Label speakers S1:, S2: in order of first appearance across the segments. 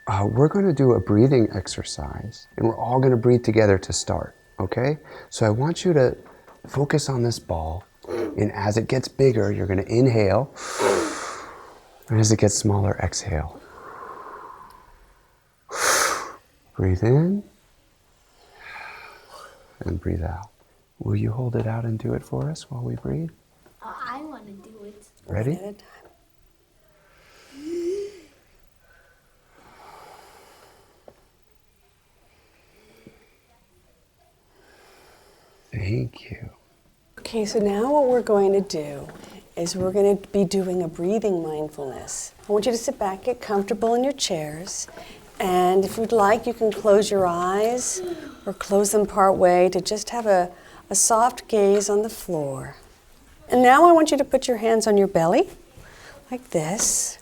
S1: we're going to do a breathing exercise, and we're all going to breathe together to start, okay? So I want you to focus on this ball, and as it gets bigger, you're going to inhale, and as it gets smaller, exhale. Breathe in, and breathe out. Will you hold it out and do it for us while we breathe?
S2: I want to do it.
S1: Ready?
S3: One at a time.
S1: Thank you.
S3: Okay, so now what we're going to do is we're going to be doing a breathing mindfulness. I want you to sit back, get comfortable in your chairs, and if you'd like, you can close your eyes or close them part way to just have a soft gaze on the floor. And now I want you to put your hands on your belly, like this,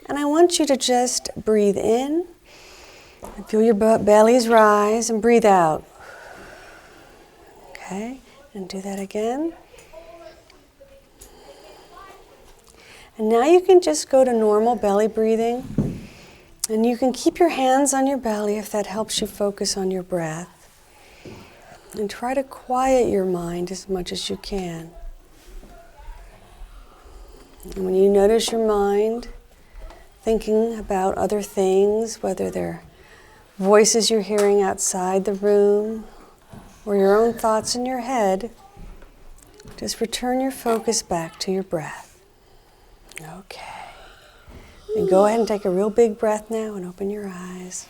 S3: and I want you to just breathe in and feel your bellies rise and breathe out. Okay, and do that again. And now you can just go to normal belly breathing, and you can keep your hands on your belly if that helps you focus on your breath. And try to quiet your mind as much as you can. And when you notice your mind thinking about other things, whether they're voices you're hearing outside the room or your own thoughts in your head, just return your focus back to your breath. Okay. And go ahead and take a real big breath now and open your eyes.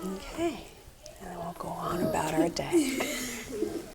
S3: Okay. And then we'll go on about our day.